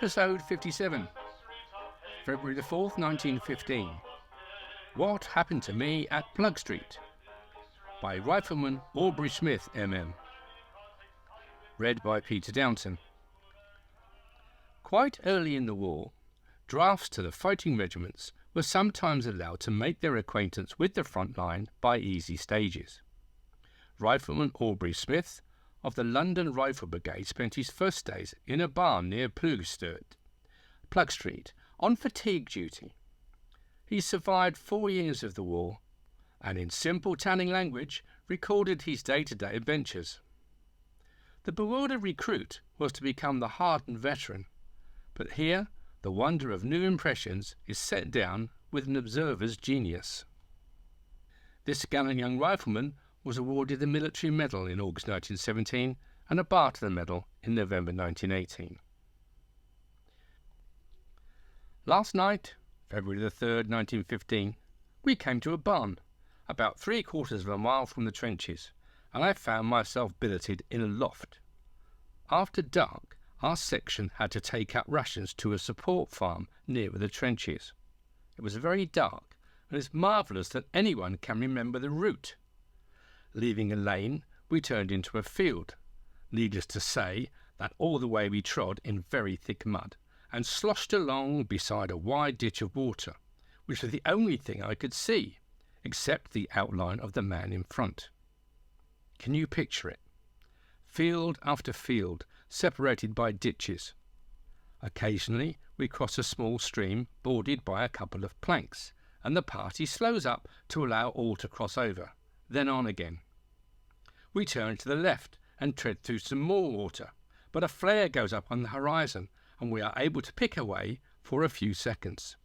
Episode 57, February the 4th, 1915. What Happened to Me at Ploegsteert by Rifleman Aubrey Smith, MM. Read by Peter Downton. Quite early in the war, drafts to the fighting regiments were sometimes allowed to make their acquaintance with the front line by easy stages. Rifleman Aubrey Smith of the London Rifle Brigade spent his first days in a barn near Ploegsteert, on fatigue duty. He survived 4 years of the war, and in simple tanning language recorded his day-to-day adventures. The bewildered recruit was to become the hardened veteran, but here the wonder of new impressions is set down with an observer's genius. This gallant young rifleman was awarded the Military Medal in August 1917 and a Barter Medal in November 1918. Last night, February the 3rd, 1915, we came to a barn, about 3/4 of a mile from the trenches, and I found myself billeted in a loft. After dark, our section had to take up rations to a support farm nearer the trenches. It was very dark, and it's marvellous that anyone can remember the route. Leaving a lane, we turned into a field. Needless to say that all the way we trod in very thick mud, and sloshed along beside a wide ditch of water, which was the only thing I could see, except the outline of the man in front. Can you picture it? Field after field, separated by ditches. Occasionally we cross a small stream bordered by a couple of planks, and the party slows up to allow all to cross over, then on again. We turn to the left and tread through some more water, but a flare goes up on the horizon, and we are able to pick away for a few seconds.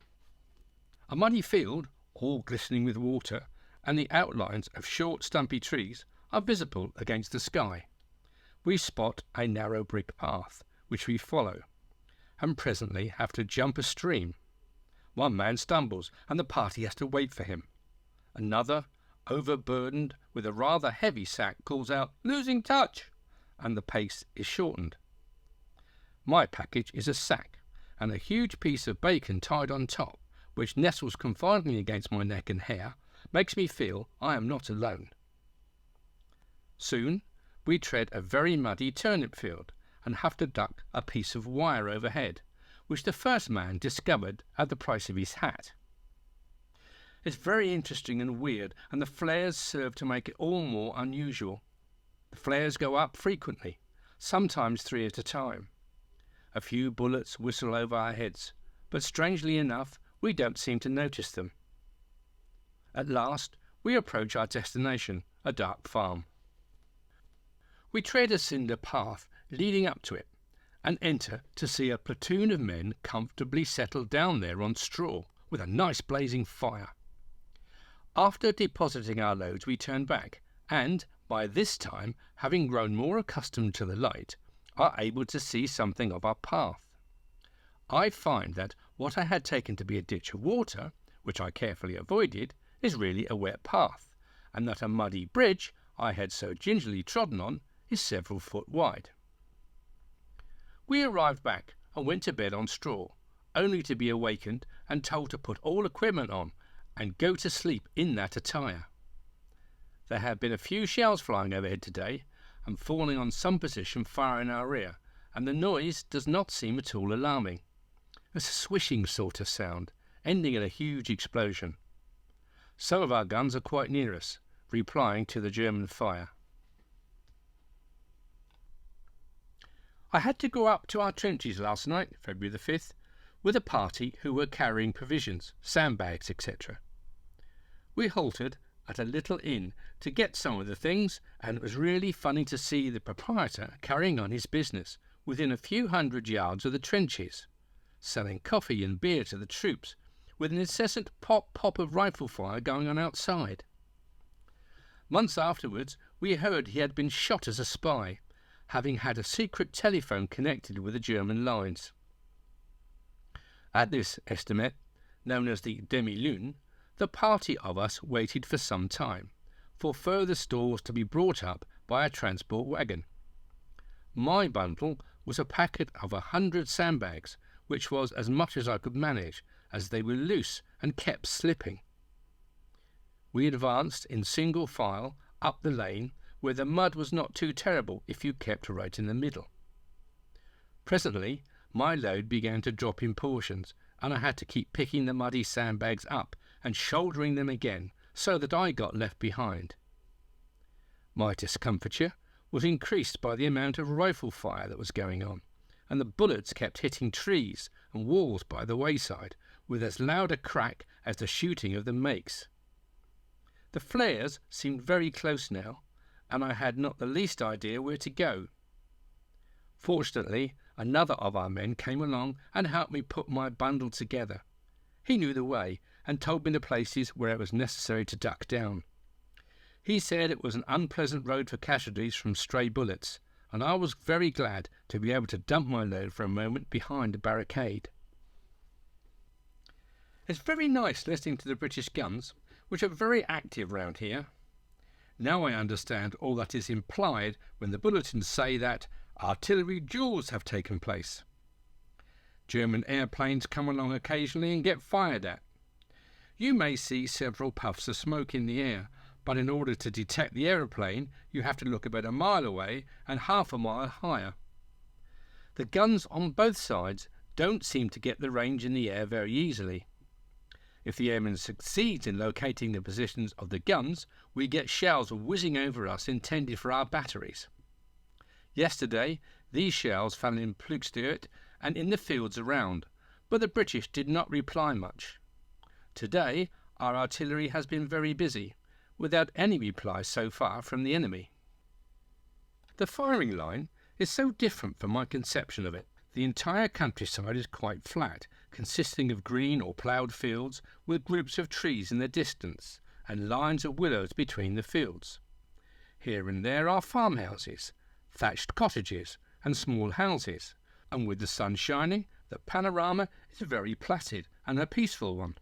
A muddy field, all glistening with water, and the outlines of short stumpy trees are visible against the sky. We spot a narrow brick path, which we follow, and presently have to jump a stream. One man stumbles, and the party has to wait for him. Another, overburdened with a rather heavy sack, calls out, "Losing touch!" and the pace is shortened. My package is a sack, and a huge piece of bacon tied on top, which nestles confidingly against my neck and hair, makes me feel I am not alone. Soon we tread a very muddy turnip field, and have to duck a piece of wire overhead, which the first man discovered at the price of his hat. It's very interesting and weird, and the flares serve to make it all more unusual. The flares go up frequently, sometimes 3 at a time. A few bullets whistle over our heads, but strangely enough we don't seem to notice them. At last we approach our destination, a dark farm. We tread a cinder path leading up to it, and enter to see a platoon of men comfortably settled down there on straw, with a nice blazing fire. After depositing our loads we turn back, and, by this time, having grown more accustomed to the light, are able to see something of our path. I find that what I had taken to be a ditch of water, which I carefully avoided, is really a wet path, and that a muddy bridge I had so gingerly trodden on is several foot wide. We arrived back and went to bed on straw, only to be awakened and told to put all equipment on and go to sleep in that attire. There have been a few shells flying overhead today and falling on some position far in our rear, and the noise does not seem at all alarming. It's a swishing sort of sound, ending in a huge explosion. Some of our guns are quite near us, replying to the German fire. I had to go up to our trenches last night, February the 5th, with a party who were carrying provisions, sandbags, etc. We halted at a little inn to get some of the things, and it was really funny to see the proprietor carrying on his business within a few hundred yards of the trenches, selling coffee and beer to the troops, with an incessant pop of rifle fire going on outside. Months afterwards we heard he had been shot as a spy, having had a secret telephone connected with the German lines. At this estimate, known as the demi-lune, the party of us waited for some time, for further stores to be brought up by a transport wagon. My bundle was a packet of 100 sandbags, which was as much as I could manage, as they were loose and kept slipping. We advanced in single file up the lane, where the mud was not too terrible if you kept right in the middle. Presently my load began to drop in portions, and I had to keep picking the muddy sandbags up and shouldering them again, so that I got left behind. My discomfiture was increased by the amount of rifle fire that was going on, and the bullets kept hitting trees and walls by the wayside with as loud a crack as the shooting of them makes. The flares seemed very close now, and I had not the least idea where to go. Fortunately, another of our men came along and helped me put my bundle together. He knew the way and told me the places where it was necessary to duck down. He said it was an unpleasant road for casualties from stray bullets, and I was very glad to be able to dump my load for a moment behind a barricade. It's very nice listening to the British guns, which are very active round here. Now I understand all that is implied when the bulletins say that artillery duels have taken place. German airplanes come along occasionally and get fired at. You may see several puffs of smoke in the air, but in order to detect the aeroplane you have to look about a mile away and half a mile higher. The guns on both sides don't seem to get the range in the air very easily. If the airman succeeds in locating the positions of the guns, we get shells whizzing over us intended for our batteries. Yesterday these shells fell in Ploegsteert and in the fields around, but the British did not reply much. Today our artillery has been very busy, without any reply so far from the enemy. The firing line is so different from my conception of it. The entire countryside is quite flat, consisting of green or ploughed fields with groups of trees in the distance and lines of willows between the fields. Here and there are farmhouses, thatched cottages and small houses, and with the sun shining, the panorama is very placid and a peaceful one.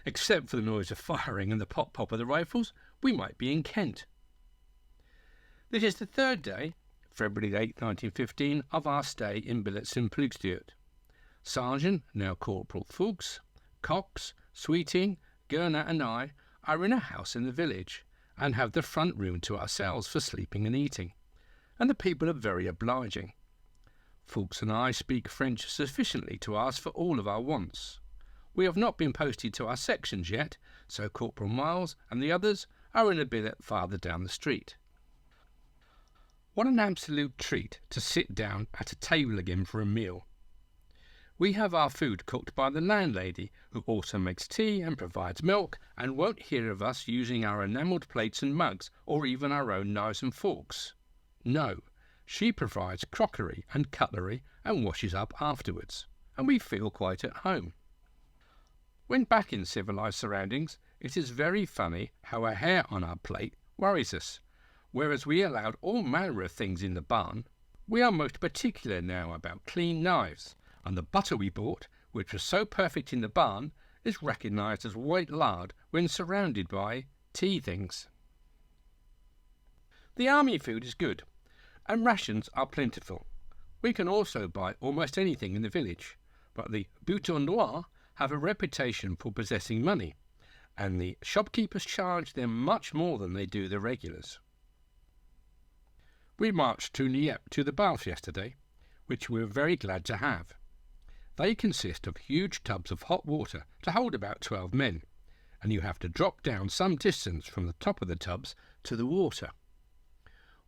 Except for the noise of firing and the pop-pop of the rifles, we might be in Kent. This is the third day, February 8, 1915, of our stay in billets in Ploegsteert. Sergeant, now Corporal Fuchs, Cox, Sweeting, Gurner and I are in a house in the village, and have the front room to ourselves for sleeping and eating, and the people are very obliging. Fuchs and I speak French sufficiently to ask for all of our wants. We have not been posted to our sections yet, so Corporal Miles and the others are in a billet farther down the street. What an absolute treat to sit down at a table again for a meal. We have our food cooked by the landlady, who also makes tea and provides milk, and won't hear of us using our enamelled plates and mugs, or even our own knives and forks. No, she provides crockery and cutlery and washes up afterwards, and we feel quite at home. When back in civilised surroundings, it is very funny how a hair on our plate worries us. Whereas we allowed all manner of things in the barn, we are most particular now about clean knives, and the butter we bought, which was so perfect in the barn, is recognised as white lard when surrounded by tea things. The army food is good, and rations are plentiful. We can also buy almost anything in the village, but the boutons noirs have a reputation for possessing money, and the shopkeepers charge them much more than they do the regulars. We marched to Nieppe to the baths yesterday, which we were very glad to have. They consist of huge tubs of hot water to hold about 12 men, and you have to drop down some distance from the top of the tubs to the water.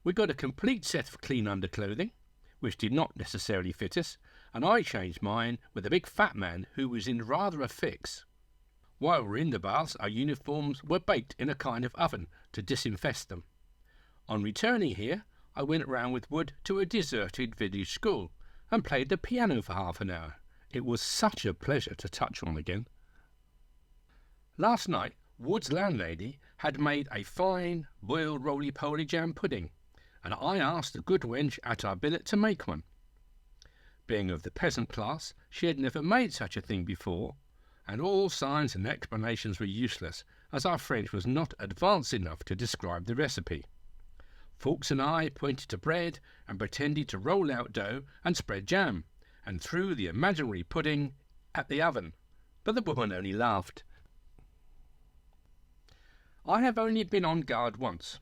We got a complete set of clean underclothing, which did not necessarily fit us, and I changed mine with a big fat man who was in rather a fix. While we were in the baths, our uniforms were baked in a kind of oven to disinfest them. On returning here, I went round with Wood to a deserted village school and played the piano for half an hour. It was such a pleasure to touch on again. Last night, Wood's landlady had made a fine boiled roly-poly jam pudding, and I asked the good wench at our billet to make one. Being of the peasant class, she had never made such a thing before, and all signs and explanations were useless, as our French was not advanced enough to describe the recipe. Fuchs and I pointed to bread and pretended to roll out dough and spread jam, and threw the imaginary pudding at the oven, but the woman only laughed. I have only been on guard once.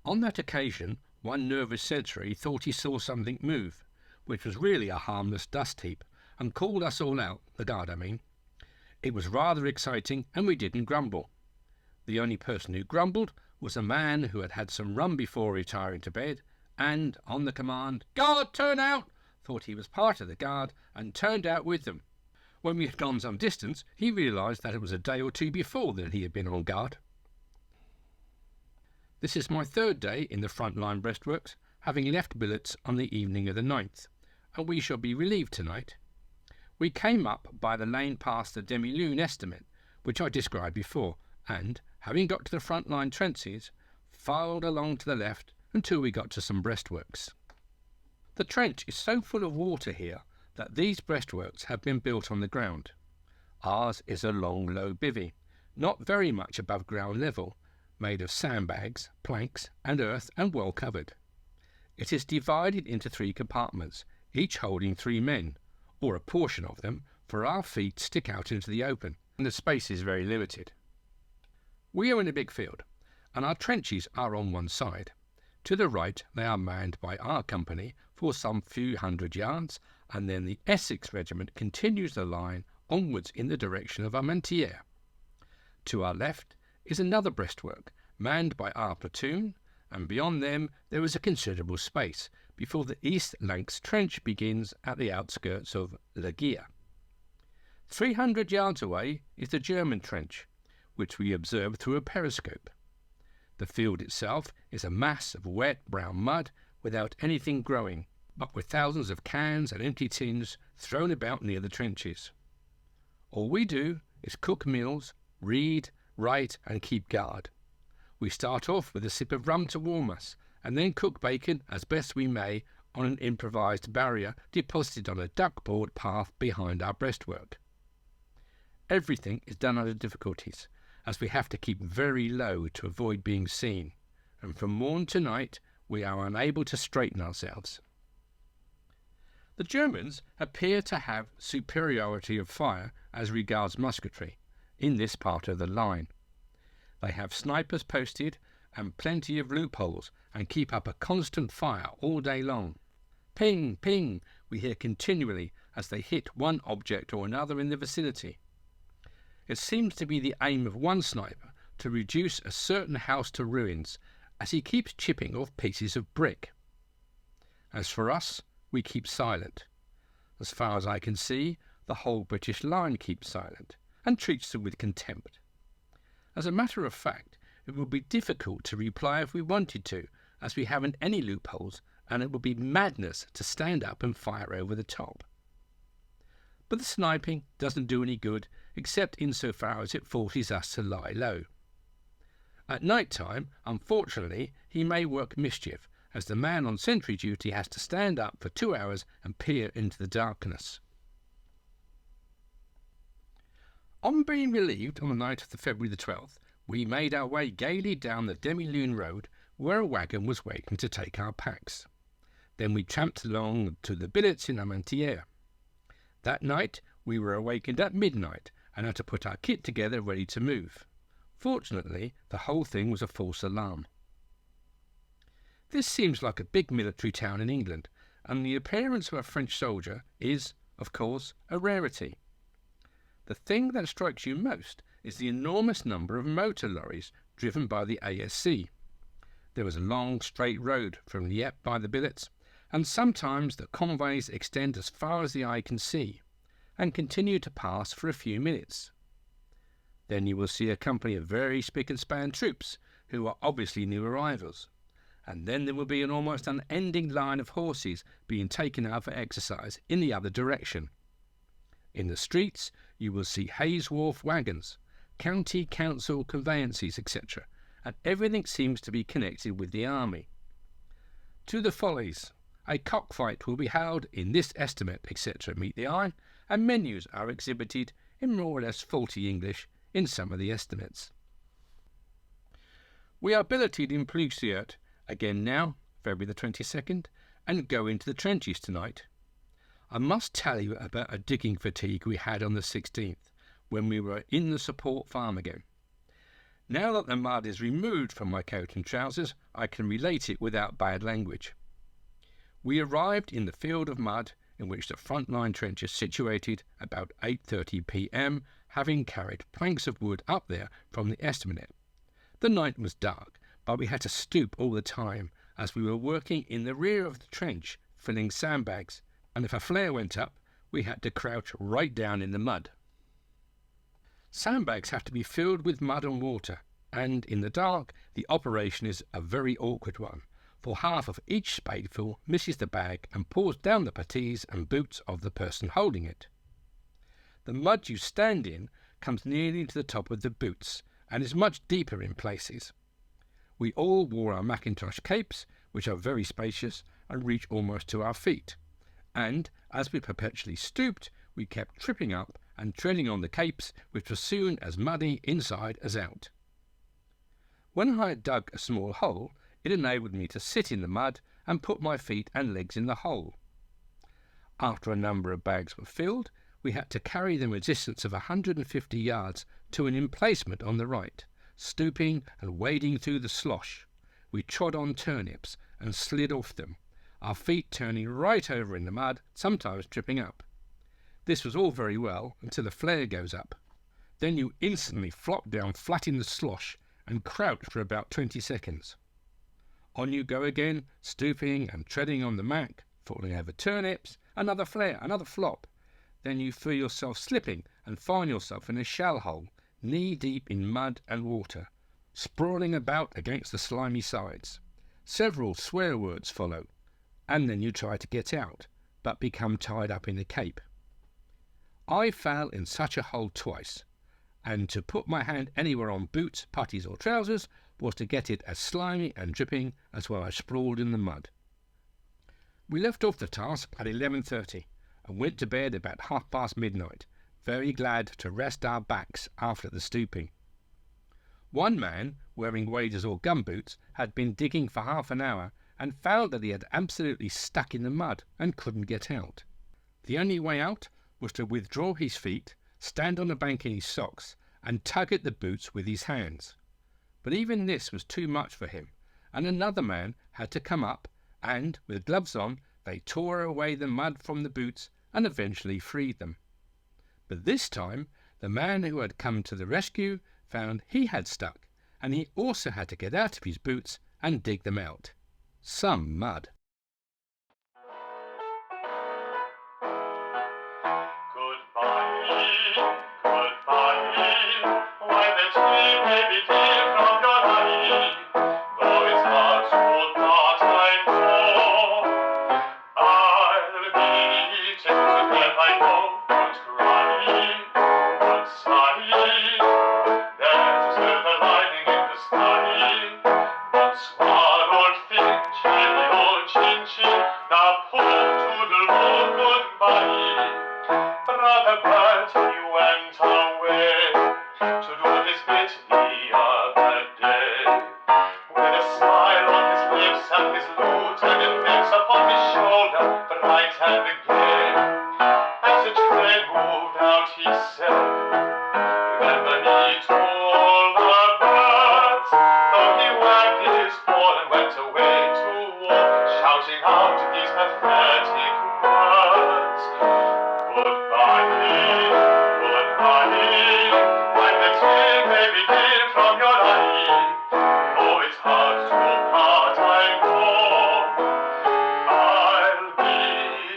On that occasion, one nervous sentry thought he saw something move, which was really a harmless dust heap, and called us all out, the guard I mean. It was rather exciting, and we didn't grumble. The only person who grumbled was a man who had had some rum before retiring to bed, and, on the command, "Guard, turn out!" thought he was part of the guard, and turned out with them. When we had gone some distance, he realised that it was a day or two before that he had been on guard. This is my third day in the front-line breastworks, having left billets on the evening of the 9th, and we shall be relieved tonight. We came up by the lane past the demi-lune estimate, which I described before, and, having got to the front-line trenches, filed along to the left until we got to some breastworks. The trench is so full of water here that these breastworks have been built on the ground. Ours is a long, low bivvy, not very much above ground level, made of sandbags, planks, and earth, and well covered. It is divided into 3 compartments, each holding 3 men, or a portion of them, for our feet stick out into the open, and the space is very limited. We are in a big field, and our trenches are on one side. To the right they are manned by our company for some few hundred yards, and then the Essex regiment continues the line onwards in the direction of Armentières. To our left is another breastwork, manned by our platoon, and beyond them there is a considerable space before the East Lancs trench begins at the outskirts of Le Guer. 300 yards away is the German trench, which we observe through a periscope. The field itself is a mass of wet brown mud without anything growing, but with thousands of cans and empty tins thrown about near the trenches. All we do is cook meals, read, write, and keep guard. We start off with a sip of rum to warm us, and then cook bacon as best we may on an improvised barrier deposited on a duckboard path behind our breastwork. Everything is done under difficulties, as we have to keep very low to avoid being seen, and from morn to night we are unable to straighten ourselves. The Germans appear to have superiority of fire as regards musketry in this part of the line. They have snipers posted and plenty of loopholes, and keep up a constant fire all day long. Ping, ping, we hear continually as they hit one object or another in the vicinity. It seems to be the aim of one sniper to reduce a certain house to ruins, as he keeps chipping off pieces of brick. As for us, we keep silent. As far as I can see, the whole British line keeps silent, and treats them with contempt. As a matter of fact, it would be difficult to reply if we wanted to, as we haven't any loopholes, and it would be madness to stand up and fire over the top. But the sniping doesn't do any good, except insofar as it forces us to lie low. At night time, unfortunately, he may work mischief, as the man on sentry duty has to stand up for 2 hours and peer into the darkness. On being relieved on the night of the February the 12th, we made our way gaily down the demi-lune road, where a wagon was waiting to take our packs. Then we tramped along to the billets in Armentières. That night we were awakened at midnight and had to put our kit together ready to move. Fortunately, the whole thing was a false alarm. This seems like a big military town in England, and the appearance of a French soldier is, of course, a rarity. The thing that strikes you most is the enormous number of motor lorries driven by the ASC. There was a long straight road from Lieppe by the billets, and sometimes the convoys extend as far as the eye can see, and continue to pass for a few minutes. Then you will see a company of very spick-and-span troops, who are obviously new arrivals, and then there will be an almost unending line of horses being taken out for exercise in the other direction. In the streets you will see Hayes Wharf wagons, county council conveyances, etc., and everything seems to be connected with the army. To the follies, a cockfight will be held in this estimate, etc., meet the eye, and menus are exhibited in more or less faulty English in some of the estimates. We are billeted in Ploegsteert again now, February the 22nd, and go into the trenches tonight. I must tell you about a digging fatigue we had on the 16th, when we were in the support farm again. Now that the mud is removed from my coat and trousers, I can relate it without bad language. We arrived in the field of mud in which the front-line trench is situated about 8:30 p.m, having carried planks of wood up there from the estaminet. The night was dark, but we had to stoop all the time, as we were working in the rear of the trench, filling sandbags, and if a flare went up, we had to crouch right down in the mud. Sandbags have to be filled with mud and water, and in the dark, the operation is a very awkward one, for half of each spadeful misses the bag and pours down the puttees and boots of the person holding it. The mud you stand in comes nearly to the top of the boots, and is much deeper in places. We all wore our mackintosh capes, which are very spacious and reach almost to our feet, and, as we perpetually stooped, we kept tripping up and treading on the capes, which were soon as muddy inside as out. When I had dug a small hole, it enabled me to sit in the mud and put my feet and legs in the hole. After a number of bags were filled, we had to carry them a distance of 150 yards to an emplacement on the right, stooping and wading through the slosh. We trod on turnips and slid off them, our feet turning right over in the mud, sometimes tripping up. This was all very well until the flare goes up. Then you instantly flop down flat in the slosh and crouch for about 20 seconds. On you go again, stooping and treading on the mac, falling over turnips, another flare, another flop. Then you feel yourself slipping and find yourself in a shell hole, knee-deep in mud and water, sprawling about against the slimy sides. Several swear words follow, and then you try to get out, but become tied up in the cape. I fell in such a hole twice, and to put my hand anywhere on boots, puttees or trousers was to get it as slimy and dripping as when I sprawled in the mud. We left off the task at 11:30 and went to bed about midnight, very glad to rest our backs after the stooping. One man, wearing waders or gumboots, had been digging for half an hour and found that he had absolutely stuck in the mud and couldn't get out. The only way out was to withdraw his feet, stand on the bank in his socks, and tug at the boots with his hands. But even this was too much for him, and another man had to come up, and, with gloves on, they tore away the mud from the boots and eventually freed them. But this time, the man who had come to the rescue found he had stuck, and he also had to get out of his boots and dig them out. Some mud.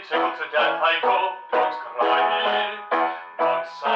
Till to death I go, don't cry, don't sigh.